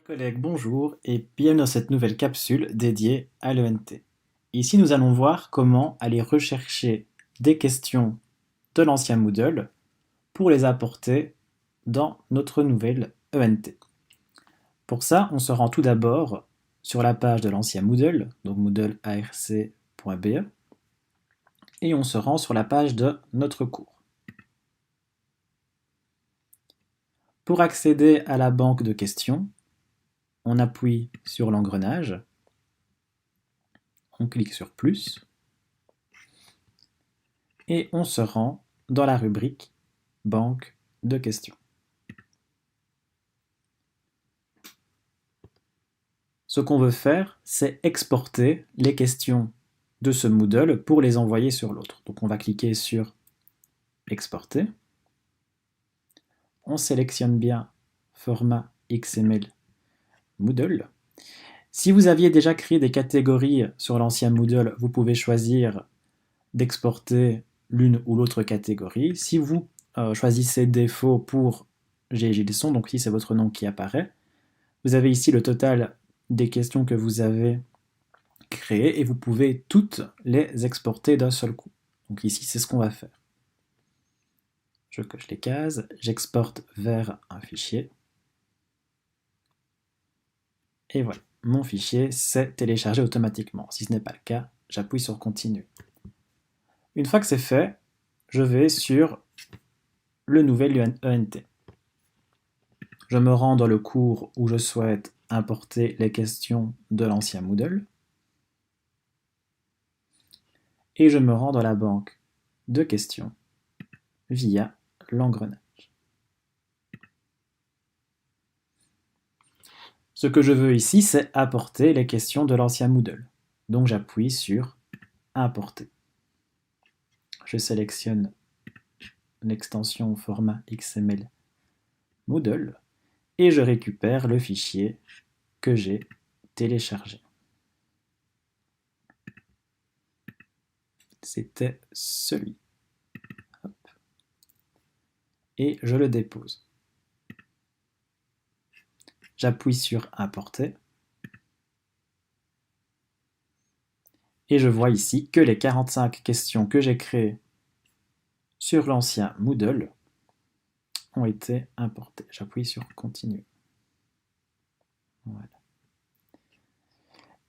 Chers collègues, bonjour et bienvenue dans cette nouvelle capsule dédiée à l'ENT. Ici, nous allons voir comment aller rechercher des questions de l'ancien Moodle pour les apporter dans notre nouvelle ENT. Pour ça, on se rend tout d'abord sur la page de l'ancien Moodle, donc moodlearc.be, et on se rend sur la page de notre cours. Pour accéder à la banque de questions, on appuie sur l'engrenage, on clique sur plus, et on se rend dans la rubrique banque de questions. Ce qu'on veut faire, c'est exporter les questions de ce Moodle pour les envoyer sur l'autre. Donc on va cliquer sur exporter. On sélectionne bien format XML Moodle. Si vous aviez déjà créé des catégories sur l'ancien Moodle, vous pouvez choisir d'exporter l'une ou l'autre catégorie. Si vous choisissez défaut pour GGLeçon, donc ici c'est votre nom qui apparaît, vous avez ici le total des questions que vous avez créées et vous pouvez toutes les exporter d'un seul coup. Donc ici c'est ce qu'on va faire. Je coche les cases, j'exporte vers un fichier. Et voilà, mon fichier s'est téléchargé automatiquement. Si ce n'est pas le cas, j'appuie sur continuer. Une fois que c'est fait, je vais sur le nouvel ENT. Je me rends dans le cours où je souhaite importer les questions de l'ancien Moodle. Et je me rends dans la banque de questions via l'engrenage. Ce que je veux ici, c'est apporter les questions de l'ancien Moodle. Donc j'appuie sur Importer. Je sélectionne l'extension format XML Moodle et je récupère le fichier que j'ai téléchargé. C'était celui. Hop. Et je le dépose. J'appuie sur Importer. Et je vois ici que les 45 questions que j'ai créées sur l'ancien Moodle ont été importées. J'appuie sur Continuer. Voilà.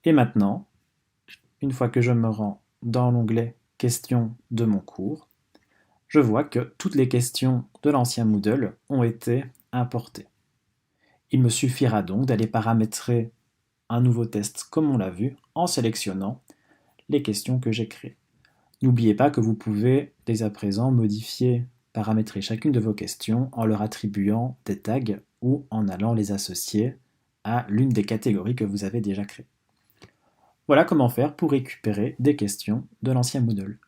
Et maintenant, une fois que je me rends dans l'onglet Questions de mon cours, je vois que toutes les questions de l'ancien Moodle ont été importées. Il me suffira donc d'aller paramétrer un nouveau test comme on l'a vu en sélectionnant les questions que j'ai créées. N'oubliez pas que vous pouvez dès à présent modifier, paramétrer chacune de vos questions en leur attribuant des tags ou en allant les associer à l'une des catégories que vous avez déjà créées. Voilà comment faire pour récupérer des questions de l'ancien Moodle.